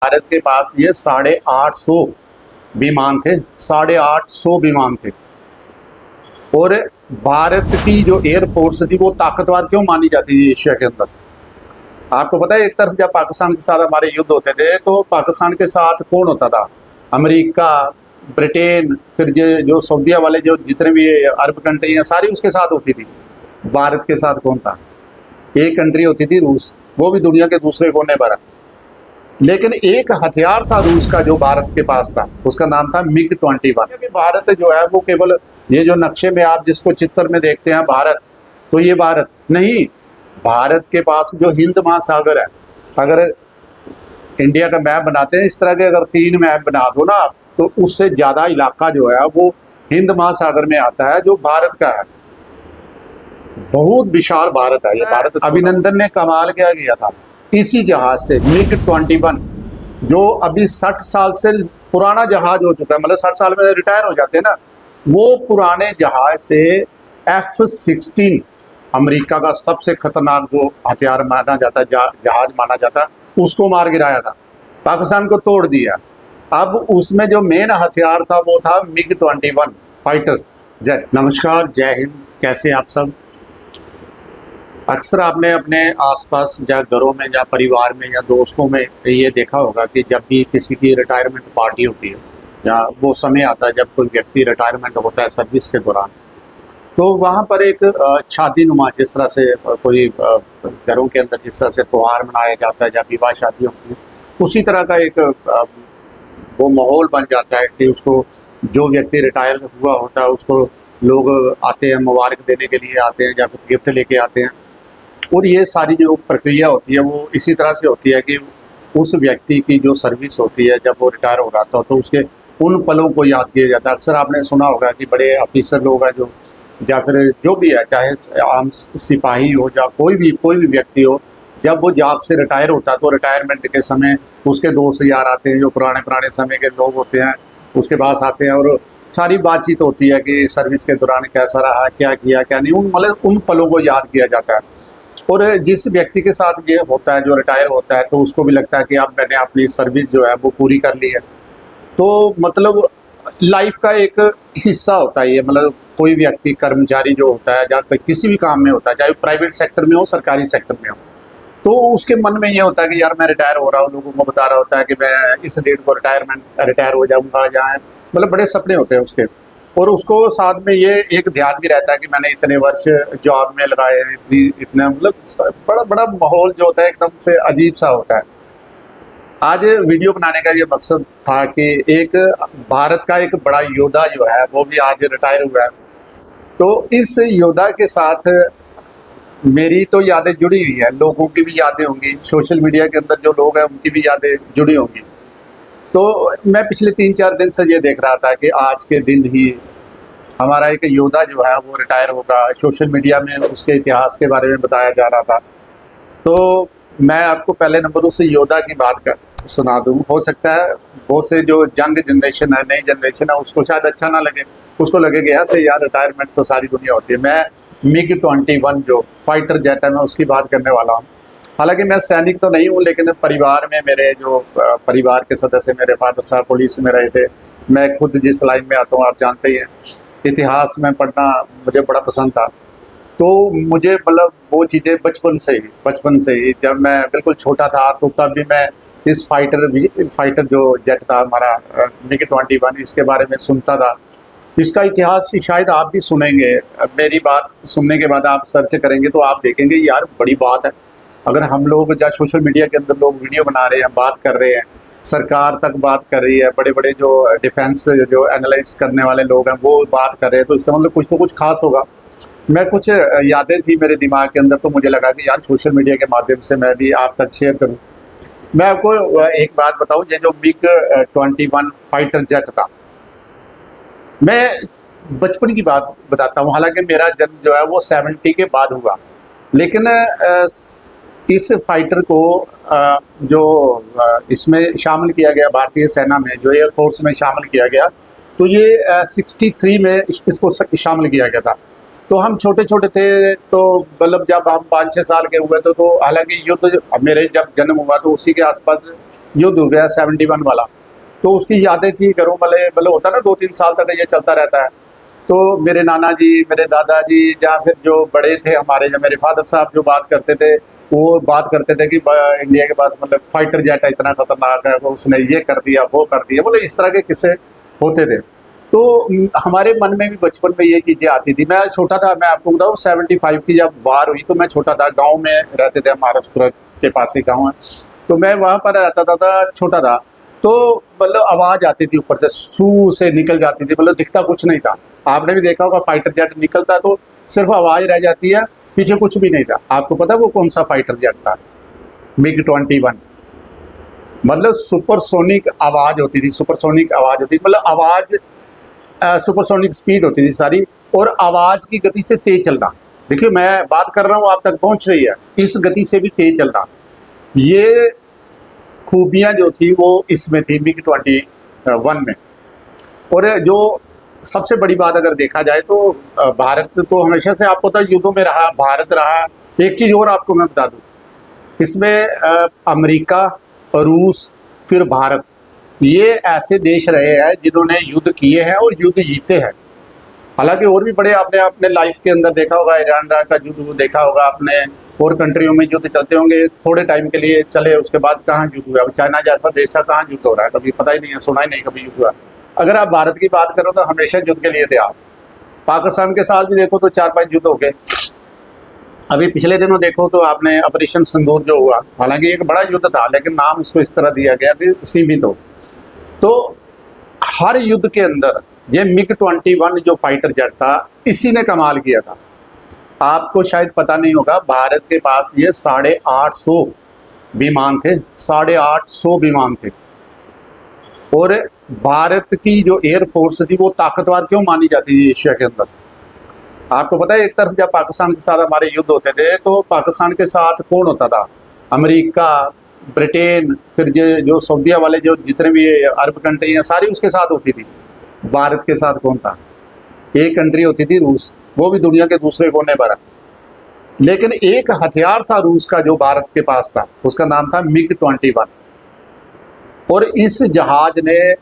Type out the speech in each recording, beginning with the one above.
भारत के पास ये 850 विमान थे, 850 विमान थे। और भारत की जो एयरफोर्स थी वो ताकतवर क्यों मानी जाती थी एशिया के अंदर? आपको पता है, एक तरफ जब पाकिस्तान के साथ हमारे युद्ध होते थे तो पाकिस्तान के साथ कौन होता था? अमेरिका, ब्रिटेन, फिर जो सऊदीया वाले जो जितने भी अरब कंट्री हैं सारी उसके साथ होती थी। भारत के साथ कौन था? एक कंट्री होती थी रूस, वो भी दुनिया के दूसरे कोने पर है। लेकिन एक हथियार था रूस का जो भारत के पास था, उसका नाम था MiG-21। भारत जो है वो केवल ये जो नक्शे में आप जिसको चित्र में देखते हैं भारत, तो ये भारत नहीं, भारत के पास जो हिंद महासागर है, अगर इंडिया का मैप बनाते हैं इस तरह के अगर 3 मैप बना दो ना आप, तो उससे ज्यादा इलाका जो है वो हिंद महासागर में आता है जो भारत का है। बहुत विशाल भारत है ये भारत। अभिनंदन ने कमाल क्या किया था, इसी जहाज से MiG-21 जो अभी 60 साल से पुराना जहाज हो चुका है, मतलब 60 साल में रिटायर हो जाते हैं ना, वो पुराने जहाज से F-16 अमेरिका का सबसे खतरनाक जो हथियार माना जाता है, जहाज माना जाता है, उसको मार गिराया था, पाकिस्तान को तोड़ दिया। अब उसमें जो मेन हथियार था वो था MiG-21 फाइटर जेट। नमस्कार, जय हिंद, कैसे आप सब? अक्सर आपने अपने आसपास या घरों में या परिवार में या दोस्तों में ये देखा होगा कि जब भी किसी की रिटायरमेंट पार्टी होती है या वो समय आता है जब कोई व्यक्ति रिटायरमेंट होता है सर्विस के दौरान, तो वहाँ पर एक शादी नुमा, जिस तरह से कोई घरों के अंदर जिस तरह से त्यौहार मनाया जाता है या विवाह शादी होती है, उसी तरह का एक वो माहौल बन जाता है कि उसको, जो व्यक्ति रिटायर हुआ होता है उसको लोग आते हैं, मुबारक देने के लिए आते हैं या फिर गिफ्ट लेके आते हैं। और ये सारी जो प्रक्रिया होती है वो इसी तरह से होती है कि उस व्यक्ति की जो सर्विस होती है जब वो रिटायर हो रहा था तो उसके उन पलों को याद किया जाता है। अक्सर आपने सुना होगा कि बड़े ऑफिसर लोग हैं जो, या फिर जो भी है, चाहे आम सिपाही हो या कोई भी व्यक्ति हो, जब वो जॉब से रिटायर होता है तो रिटायरमेंट के समय उसके दोस्त यार आते हैं, जो पुराने समय के लोग होते हैं उसके पास आते हैं और सारी बातचीत होती है कि सर्विस के दौरान कैसा रहा, क्या किया क्या नहीं, मतलब उन पलों को याद किया जाता है। और जिस व्यक्ति के साथ ये होता है जो रिटायर होता है, तो उसको भी लगता है कि अब मैंने अपनी सर्विस जो है वो पूरी कर ली है। तो मतलब लाइफ का एक हिस्सा होता है ये, मतलब कोई व्यक्ति कर्मचारी जो होता है, जहाँ तक किसी भी काम में होता है, चाहे प्राइवेट सेक्टर में हो सरकारी सेक्टर में हो, तो उसके मन में ये होता है कि यार मैं रिटायर हो रहा हूँ, लोगों को बता रहा होता है कि मैं इस डेट को रिटायर हो जाऊंगा, जहाँ मतलब बड़े सपने होते हैं उसके। और उसको साथ में ये एक ध्यान भी रहता है कि मैंने इतने वर्ष जॉब में लगाए हैं, इतना मतलब बड़ा बड़ा माहौल जो होता है एकदम से अजीब सा होता है। आज वीडियो बनाने का ये मकसद था कि एक भारत का एक बड़ा योद्धा जो है वो भी आज रिटायर हुआ है, तो इस योद्धा के साथ मेरी तो यादें जुड़ी हुई है, लोगों की भी यादें होंगी, सोशल मीडिया के अंदर जो लोग हैं उनकी भी यादें जुड़ी होंगी। तो मैं पिछले 3-4 दिन से ये देख रहा था कि आज के दिन ही हमारा एक योद्धा जो है वो रिटायर होगा, सोशल मीडिया में उसके इतिहास के बारे में बताया जा रहा था। तो मैं आपको पहले नंबर उस योद्धा की बात कर सुना दूं। हो सकता है बहुत से जो यंग जनरेशन है, नई जनरेशन है, उसको शायद अच्छा ना लगे, उसको लगेगा यार से यार रिटायरमेंट तो सारी दुनिया होती है। मैं MiG-21 जो फाइटर जेट है मैं उसकी बात करने वाला हूँ। हालांकि मैं सैनिक तो नहीं हूँ, लेकिन परिवार में मेरे जो परिवार के सदस्य, मेरे फादर साहब पुलिस में रहे थे, मैं खुद जिस लाइन में आता हूँ आप जानते ही हैं, इतिहास में पढ़ना मुझे बड़ा पसंद था। तो मुझे मतलब वो चीज़ें बचपन से ही जब मैं बिल्कुल छोटा था तो तब भी मैं इस फाइटर जो जेट था हमारा MiG-21, इसके बारे में सुनता था। इसका इतिहास शायद आप भी सुनेंगे, मेरी बात सुनने के बाद आप सर्च करेंगे तो आप देखेंगे यार बड़ी बात है। अगर हम लोग या सोशल मीडिया के अंदर लोग वीडियो बना रहे हैं, बात कर रहे हैं, सरकार तक बात कर रही है, बड़े बड़े जो डिफेंस जो एनालाइज करने वाले लोग हैं वो बात कर रहे हैं, तो इसका मतलब कुछ तो कुछ खास होगा। मैं कुछ यादें थी मेरे दिमाग के अंदर, तो मुझे लगा कि यार सोशल मीडिया के माध्यम से मैं भी आप तक शेयर करूं। मैं आपको एक बात बताऊं, ये जो MiG-21 फाइटर जेट था, मैं बचपन की बात बताता हूँ। हालांकि मेरा जन्म जो है वो 70 के बाद हुआ, लेकिन इस फाइटर को जो इसमें शामिल किया गया भारतीय सेना में, जो एयरफोर्स में शामिल किया गया, तो ये 63 में इसको शामिल किया गया था। तो हम छोटे छोटे थे, तो मतलब जब हम 5-6 साल के हुए थे, तो हालांकि युद्ध मेरे जब जन्म हुआ तो उसी के आसपास युद्ध हो गया 71 वाला, तो उसकी यादें थी घरों वाले, मतलब होता ना 2-3 साल तक ये चलता रहता है। तो मेरे नाना जी, मेरे दादाजी, या फिर जो बड़े थे हमारे, जो मेरे फादर साहब जो बात करते थे, वो बात करते थे कि इंडिया के पास मतलब फाइटर जेट है, इतना खतरनाक है, वो उसने ये कर दिया, वो कर दिया, मतलब इस तरह के किस्से होते थे। तो हमारे मन में भी बचपन में ये चीज़ें आती थी। मैं छोटा था, मैं आपको बताऊँ 75 की जब वार हुई तो मैं छोटा था, गाँव में रहते थे, महाराष्ट्र के पास ही गाँव है, तो मैं वहाँ पर रहता था, छोटा था। तो मतलब आवाज़ आती थी ऊपर से, सू से निकल जाती थी, मतलब दिखता कुछ नहीं था। आपने भी देखा होगा फाइटर जेट निकलता तो सिर्फ आवाज़ रह जाती है, पीछे कुछ भी नहीं था। आपको पता है वो कौन सा फाइटर जेट था? मिग 21। मतलब सुपरसोनिक आवाज़ होती थी, सुपरसोनिक आवाज़ होती थी, मतलब आवाज़ सुपरसोनिक स्पीड होती थी सारी, और आवाज़ की गति से तेज चलना। देखिए मैं बात कर रहा हूँ, आप तक पहुँच रही है, इस गति से भी तेज चलना। ये खूबियाँ जो थी वो इसमें थी मिग 21 में। और जो सबसे बड़ी बात अगर देखा जाए तो भारत तो हमेशा से आपको पता है युद्धों में रहा, भारत रहा। एक चीज़ और आपको मैं बता दूं, इसमें अमेरिका, रूस, फिर भारत, ये ऐसे देश रहे हैं जिन्होंने युद्ध किए हैं और युद्ध जीते हैं। हालांकि और भी बड़े आपने अपने लाइफ के अंदर देखा होगा, ईरान का युद्ध वो देखा होगा आपने, और कंट्रियों में युद्ध चलते होंगे, थोड़े टाइम के लिए चले, उसके बाद कहाँ युद्ध हुआ। चाइना जैसा देश का कहाँ युद्ध हो रहा है, कभी पता ही नहीं है, सुना ही नहीं कभी युद्ध हुआ। अगर आप भारत की बात करो तो हमेशा युद्ध के लिए थे आप। पाकिस्तान के साथ भी देखो तो 4-5 युद्ध हो गए। अभी पिछले दिनों देखो तो आपने ऑपरेशन सिंदूर जो हुआ, हालांकि एक बड़ा युद्ध था लेकिन नाम उसको इस तरह दिया गया कि सीमित हो। तो हर युद्ध के अंदर ये मिग 21 जो फाइटर जेट था, इसी ने कमाल किया था। आपको शायद पता नहीं होगा, भारत के पास ये 850 विमान थे, 850 विमान थे। और भारत की जो एयरफोर्स थी वो ताकतवर क्यों मानी जाती थी एशिया के अंदर? आपको पता है, एक तरफ जब पाकिस्तान के साथ हमारे युद्ध होते थे तो पाकिस्तान के साथ कौन होता था? अमेरिका, ब्रिटेन, फिर जो सऊदीया वाले जो जितने भी अरब कंट्री हैं सारी उसके साथ होती थी। भारत के साथ कौन था? एक कंट्री होती थी रूस, वो भी दुनिया के दूसरे कोने पर है। लेकिन एक हथियार था रूस का जो भारत के पास था, उसका नाम था मिग 21। और इस जहाज ने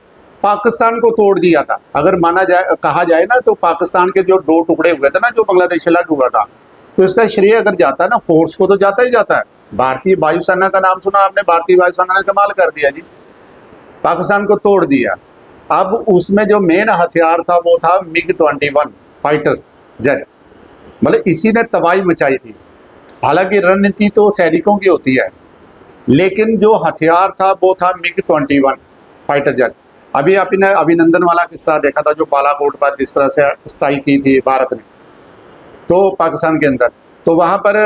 पाकिस्तान को तोड़ दिया था। अगर माना जाए, कहा जाए ना, तो पाकिस्तान के जो 2 टुकड़े हुए थे ना, जो बांग्लादेश से अलग हुआ था, तो इसका श्रेय अगर जाता है ना, फोर्स को तो जाता ही जाता है। भारतीय वायुसेना का नाम सुना आपने? भारतीय वायुसेना ने कमाल कर दिया जी, पाकिस्तान को तोड़ दिया। अब उसमें जो मेन हथियार था वो था मिग 21 फाइटर जेट, मतलब इसी ने तबाही मचाई थी। हालांकि रणनीति तो सैनिकों की होती है, लेकिन जो हथियार था वो था मिग 21 फाइटर जेट। अभी आपने अभिनंदन वाला किस्सा देखा था, जो बालाकोट पर जिस तरह से स्ट्राइक की थी भारत ने तो पाकिस्तान के अंदर, तो वहाँ पर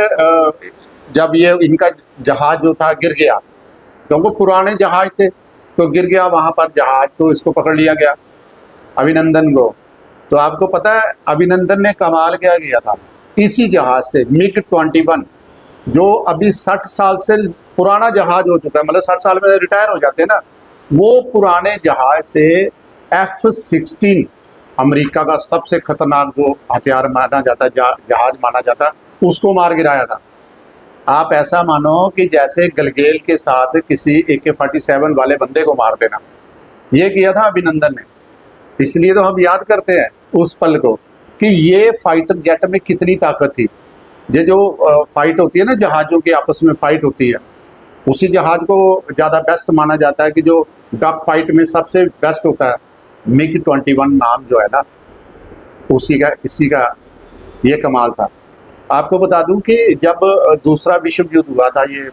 जब ये इनका जहाज जो था गिर गया, क्योंकि पुराने जहाज थे, तो गिर गया वहाँ पर जहाज, तो इसको पकड़ लिया गया अभिनंदन को। तो आपको पता है अभिनंदन ने कमाल क्या किया था? इसी जहाज से मिग 21, जो अभी 60 साल से पुराना जहाज हो चुका है, मतलब 60 साल में रिटायर हो जाते हैं ना, वो पुराने जहाज से F-16, अमेरिका का सबसे खतरनाक जो हथियार माना जाता है, जहाज माना जाता है, उसको मार गिराया था। आप ऐसा मानो कि जैसे गलगेल के साथ किसी AK-47 वाले बंदे को मार देना, ये किया था अभिनंदन ने। इसलिए तो हम याद करते हैं उस पल को कि ये फाइटर जेट में कितनी ताकत थी। ये जो फाइट होती है ना, जहाज़ों की आपस में फाइट होती है, उसी जहाज को ज़्यादा बेस्ट माना जाता है कि जो डग फाइट में सबसे बेस्ट होता है। मिग 21 नाम जो है ना, उसी का, इसी का ये कमाल था। आपको बता दूं कि जब दूसरा विश्व युद्ध हुआ था, ये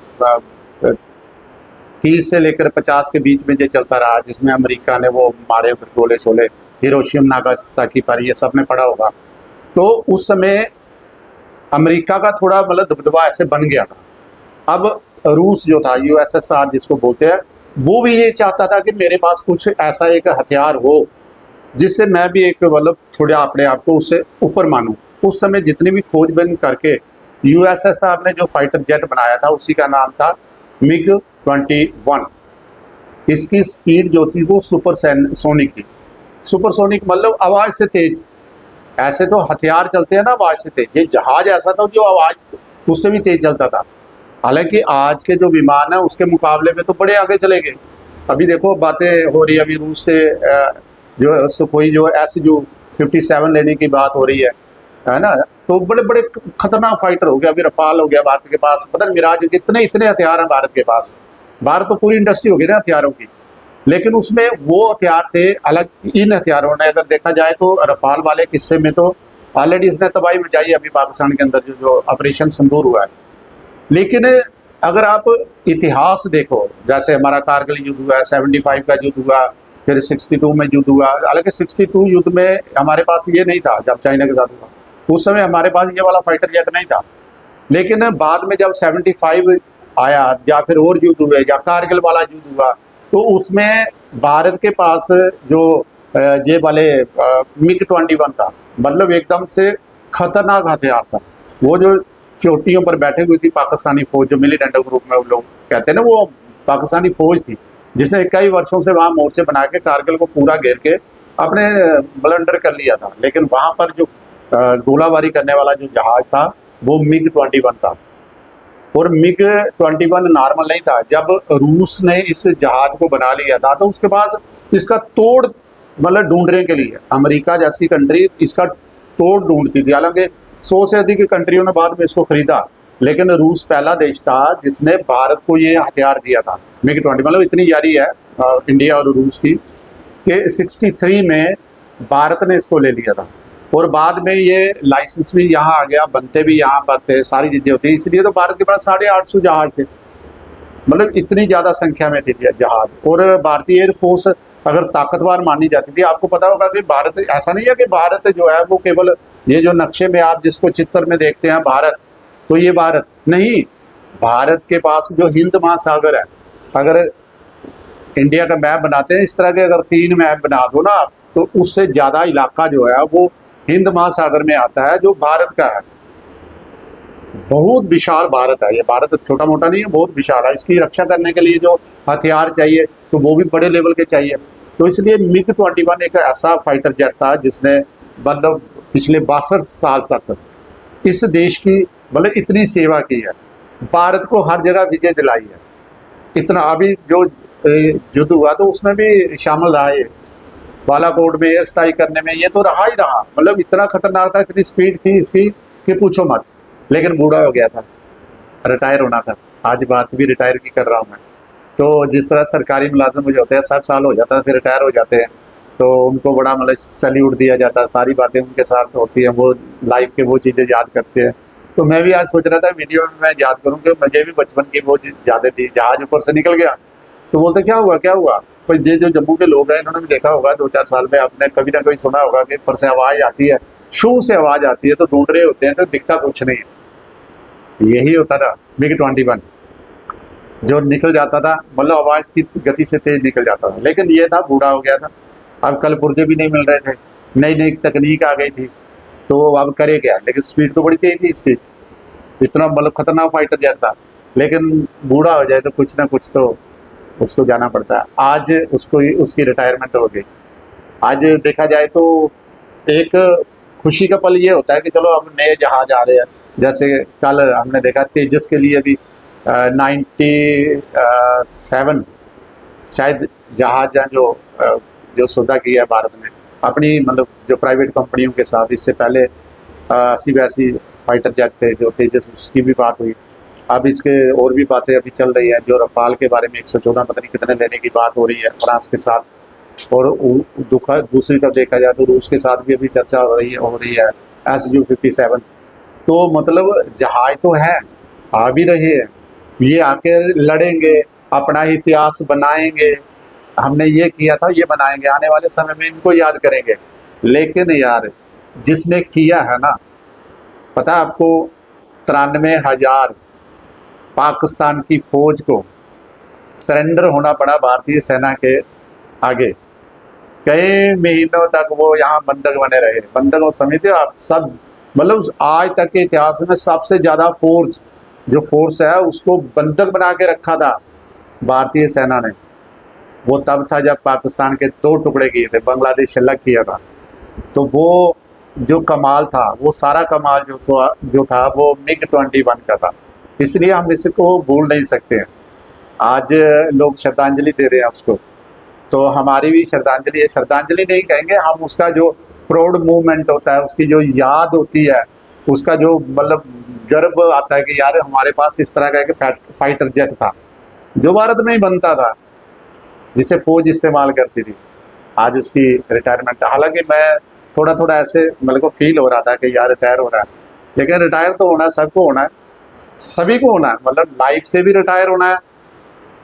30 से लेकर 50 के बीच में ये चलता रहा, जिसमें अमेरिका ने वो मारे गोले शोले हिरोशिमा नागासाकी पर, ये सब ने पढ़ा होगा। तो उस समय अमेरिका का थोड़ा मतलब दबदबा ऐसे बन गया था। अब रूस जो था, USSR जिसको बोलते हैं, वो भी ये चाहता था कि मेरे पास कुछ ऐसा एक हथियार हो जिससे मैं भी एक मतलब थोड़ा अपने आप को उससे ऊपर मानूं। उस समय जितनी भी खोजबीन करके USSR ने जो फाइटर जेट बनाया था, उसी का नाम था मिग 21। इसकी स्पीड जो थी वो सुपरसोनिक थी। सुपरसोनिक मतलब आवाज़ से तेज। ऐसे तो हथियार चलते हैं ना आवाज़ से तेज, ये जहाज ऐसा था जो आवाज़ उससे भी तेज चलता था। हालांकि आज के जो विमान है उसके मुकाबले में तो बड़े आगे चले गए। अभी देखो बातें हो रही है, अभी रूस से जो सुखोई जो SU-57 लेने की बात हो रही है ना। तो बड़े बड़े खतरनाक फाइटर हो गया, अभी रफाल हो गया भारत के पास, पता नहीं मिराज, इतने इतने हथियार हैं भारत के पास। भारत तो पूरी इंडस्ट्री हो गई ना हथियारों की, लेकिन उसमें वो हथियार थे अलग। इन हथियारों ने अगर देखा जाए तो रफाल वाले किस्से में तो ऑलरेडी इसने तबाही मचाई अभी पाकिस्तान के अंदर जो ऑपरेशन सिंदूर हुआ है। लेकिन अगर आप इतिहास देखो, जैसे हमारा कारगिल युद्ध हुआ, 75 का युद्ध हुआ, फिर 62 में युद्ध हुआ। हालांकि 62 युद्ध में हमारे पास ये नहीं था, जब चाइना के साथ हुआ उस समय हमारे पास ये वाला फाइटर जेट नहीं था। लेकिन बाद में जब 75 आया या फिर और युद्ध हुए या कारगिल वाला युद्ध हुआ, तो उसमें भारत के पास जो ये वाले MiG-21 था, मतलब एकदम से खतरनाक हथियार था। वो जो चोटियों पर बैठे हुई थी पाकिस्तानी फौज, जो मिलिटेंट ग्रुप में वो लोग कहते हैं ना, वो पाकिस्तानी फौज थी जिसने कई वर्षों से वहां मोर्चे बना के कारगिल को पूरा घेर के अपने ब्लंडर कर लिया था। लेकिन वहां पर जो गोलाबारी करने वाला जो जहाज था वो MiG-21 था। और MiG-21 नॉर्मल नहीं था। जब रूस ने इस जहाज को बना लिया था तो उसके बाद इसका तोड़ मतलब ढूंढने के लिए अमेरिका जैसी कंट्री इसका तोड़ ढूंढती थी। हालांकि 100 से अधिक कंट्रियों ने बाद में इसको खरीदा, लेकिन रूस पहला देश था जिसने भारत को ये हथियार दिया था MiG-20। मतलब इतनी यारी है इंडिया और रूस की कि 63 में भारत ने इसको ले लिया था। और बाद में ये लाइसेंस भी यहाँ आ गया, बनते भी यहाँ पर थे, सारी चीजें होती। इसलिए तो भारत के पास 850 जहाज थे, मतलब इतनी ज्यादा संख्या में थे जहाज। और भारतीय एयरफोर्स अगर ताकतवर मानी जाती थी। आपको पता होगा कि भारत, ऐसा नहीं है कि भारत जो है वो केवल ये जो नक्शे में आप जिसको चित्र में देखते हैं भारत, तो ये भारत नहीं। भारत के पास जो हिंद महासागर है, अगर इंडिया का मैप बनाते हैं इस तरह के, अगर 3 मैप बना दो ना आप, तो उससे ज्यादा इलाका जो है वो हिंद महासागर में आता है, जो भारत का है। बहुत विशाल भारत है ये। भारत छोटा मोटा नहीं है, बहुत विशाल है। इसकी रक्षा करने के लिए जो हथियार चाहिए तो वो भी बड़े लेवल के चाहिए। तो इसलिए MiG-21 एक ऐसा फाइटर जेट था जिसने मतलब पिछले 62 साल तक इस देश की मतलब इतनी सेवा की है, भारत को हर जगह विजय दिलाई है। इतना अभी जो युद्ध हुआ तो उसमें भी शामिल रहा है, बालाकोट में एयर स्ट्राइक करने में, ये तो रहा ही रहा। मतलब इतना खतरनाक था, इतनी स्पीड थी इसकी कि पूछो मत। लेकिन बूढ़ा हो गया था, रिटायर होना था। आज बात भी रिटायर की कर रहा हूँ मैं। तो जिस तरह सरकारी मुलाजिम मुझे होते हैं 60 साल हो जाता है फिर रिटायर हो जाते हैं, तो उनको बड़ा मतलब सैल्यूट दिया जाता है, सारी बातें उनके साथ होती हैं, वो लाइफ के वो चीज़ें याद करते हैं। तो मैं भी आज सोच रहा था वीडियो में मैं याद करूँ कि मुझे भी बचपन की वो यादें थी। जहाज ऊपर से निकल गया तो बोलते क्या हुआ क्या हुआ। पर ये जो जम्मू के लोग हैं इन्होंने भी देखा होगा 2-4 साल में, आपने कभी ना कभी सुना होगा कि ऊपर से आवाज़ आती है, शू से आवाज़ आती है, तो ढूंढ रहे होते हैं तो दिखता कुछ नहीं है। यही होता था MiG-21 जो निकल जाता था, मतलब आवाज़ की गति से तेज निकल जाता था। लेकिन ये था बूढ़ा हो गया था, अब कल पुर्जे भी नहीं मिल रहे थे, नई नई तकनीक आ गई थी, तो अब करे क्या। लेकिन स्पीड तो बड़ी तेज थी इसकी, इतना मतलब खतरनाक फाइटर जेट था। लेकिन बूढ़ा हो जाए तो कुछ ना कुछ तो उसको जाना पड़ता है। आज उसको उसकी रिटायरमेंट हो गई। आज देखा जाए तो एक खुशी का पल ये होता है कि चलो अब नए जहाज आ रहे हैं। जैसे कल हमने देखा तेजस के लिए भी 97 शायद जहाज जो सौदा किया है भारत में अपनी मतलब जो प्राइवेट कंपनियों के साथ। इससे पहले 80-82 फाइटर जेट थे जो तेजस, उसकी भी बात हुई। अब इसके और भी बातें अभी चल रही है, जो रफाल के बारे में 114 पता नहीं कितने लेने की बात हो रही है फ्रांस के साथ। और दूसरी तरफ देखा जाए तो रूस के साथ भी अभी चर्चा हो रही है SU-57। तो मतलब जहाज तो है, आ भी रहे हैं, ये आके लड़ेंगे, अपना इतिहास बनाएंगे। हमने ये किया था, ये बनाएंगे, आने वाले समय में इनको याद करेंगे। लेकिन यार जिसने किया है ना, पता है आपको, 93,000 पाकिस्तान की फौज को सरेंडर होना पड़ा भारतीय सेना के आगे। कई महीनों तक वो यहाँ बंधक बने रहे। बंधक समझते हो आप सब, मतलब आज तक के इतिहास में सबसे ज्यादा फोर्स है उसको बंधक बना के रखा था भारतीय सेना ने। वो तब था जब पाकिस्तान के 2 टुकड़े किए थे, बांग्लादेश अलग किया था। तो वो जो कमाल था, वो सारा कमाल जो था वो MiG-21 का था। इसलिए हम इसको भूल नहीं सकते हैं। आज लोग श्रद्धांजलि दे रहे हैं उसको, तो हमारी भी श्रद्धांजलि है। श्रद्धांजलि नहीं कहेंगे हम, उसका जो प्राउड मूवमेंट होता है, उसकी जो याद होती है, उसका जो मतलब गर्व आता है कि यार हमारे पास इस तरह का एक फाइटर जेट था जो भारत में ही बनता था, जिसे फौज इस्तेमाल करती थी। आज उसकी रिटायरमेंट, हालांकि मैं थोड़ा थोड़ा ऐसे मेरे को फील हो रहा था कि यार रिटायर हो रहा है, लेकिन रिटायर तो होना है, सबको होना है, सभी को होना है, मतलब लाइफ से भी रिटायर होना है,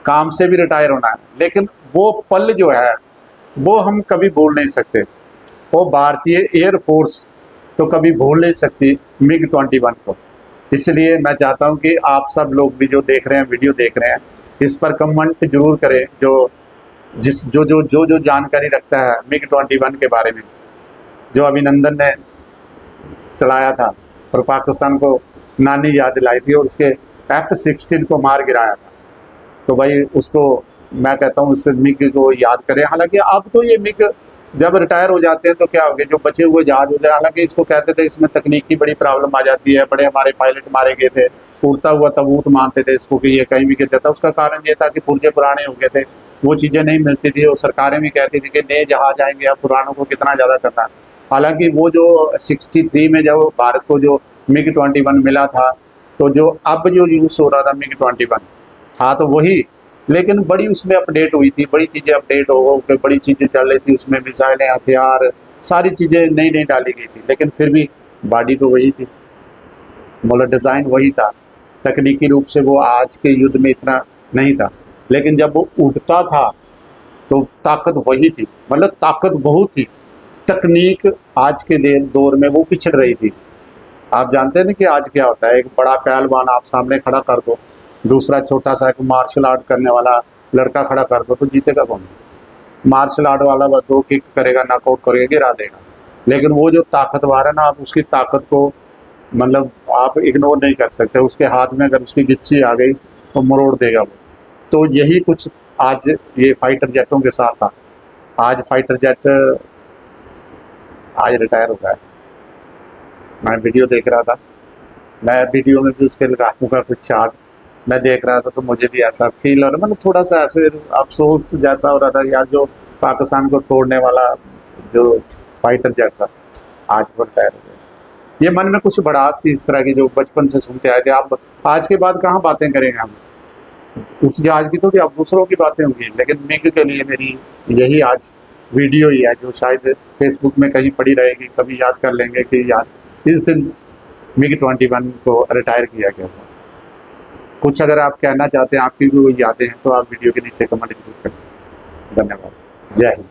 काम से भी रिटायर होना है। लेकिन वो पल जो है वो हम कभी भूल नहीं सकते। वो भारतीय एयरफोर्स तो कभी भूल नहीं सकती MiG-21 को। इसलिए मैं चाहता हूं कि आप सब लोग भी जो देख रहे हैं, वीडियो देख रहे हैं, इस पर कमेंट जरूर करें, जो जानकारी रखता है MiG-21 के बारे में, जो अभिनंदन ने चलाया था और पाकिस्तान को नानी याद दिलाई थी और उसके F-16 को मार गिराया था। तो भाई उसको मैं कहता हूँ उससे मिग को याद करें। हालांकि अब तो ये मिग जब रिटायर हो जाते हैं तो क्या हो गया, जो बचे हुए जहाज होते हैं, हालांकि इसको कहते थे इसमें तकनीकी बड़ी प्रॉब्लम आ जाती है, बड़े हमारे पायलट मारे गए थे, उड़ता हुआ तबूत मानते थे इसको कि ये कहीं भी गिरता था। उसका कारण ये था कि पुर्जे पुराने हो गए थे, वो चीज़ें नहीं मिलती थी और सरकारें भी कहती थी कि नए जहाज आएंगे, अब पुरानों को कितना ज़्यादा करना है। हालांकि वो जो 63 में जब भारत को जो MiG-21 मिला था, तो जो अब जो यूज़ हो रहा था MiG-21 था तो वही, लेकिन बड़ी उसमें अपडेट हुई थी, बड़ी चीज़ें अपडेट हो गई, बड़ी चीज़ें चल रही थी उसमें, मिसाइलें, हथियार, सारी चीज़ें नई नई डाली गई थी, लेकिन फिर भी बॉडी तो वही थी, मतलब डिज़ाइन वही था। तकनीकी रूप से वो आज के युद्ध में इतना नहीं था, लेकिन जब वो उड़ता था तो ताकत वही थी, मतलब ताकत बहुत थी। तकनीक आज के दौर में वो पिछड़ रही थी। आप जानते हैं ना कि आज क्या होता है, एक बड़ा पहलवान आप सामने खड़ा कर दो, दूसरा छोटा सा एक मार्शल आर्ट करने वाला लड़का खड़ा कर दो, तो जीतेगा कौन? मार्शल आर्ट वाला बस 2 किक करेगा, नॉकआउट करेगा, गिरा देगा। लेकिन वो जो ताकतवर है ना, आप उसकी ताकत को मतलब आप इग्नोर नहीं कर सकते। उसके हाथ में अगर उसकी गिच्ची आ गई तो मरोड़ देगा वो। तो यही कुछ आज ये फाइटर जेटों के साथ था। आज फाइटर जेट आज रिटायर हो गया है। मैं वीडियो देख रहा था, मैं वीडियो में भी उसके लगा दूंगा कुछ चार्ट, मैं देख रहा था तो मुझे भी ऐसा फील हो रहा, मतलब थोड़ा सा ऐसे अफसोस जैसा हो रहा था यार, जो पाकिस्तान को तोड़ने वाला जो फाइटर जेट था आज वो रिटायर हो गया। ये मन में कुछ भड़ास थी इस तरह की जो बचपन से सुनते आए थे। आप आज के बाद कहाँ बातें करेंगे हम उस जहाज की, तो अब दूसरों की बातें होंगी, लेकिन मिग के लिए मेरी यही आज वीडियो ही है जो शायद फेसबुक में कहीं पड़ी रहेगी, कभी याद कर लेंगे कि यार इस दिन MiG-21 को रिटायर किया गया था। कुछ अगर आप कहना चाहते हैं, आपकी भी कोई यादें हैं, तो आप वीडियो के नीचे कमेंट जरूर करें। धन्यवाद। जय हिंद।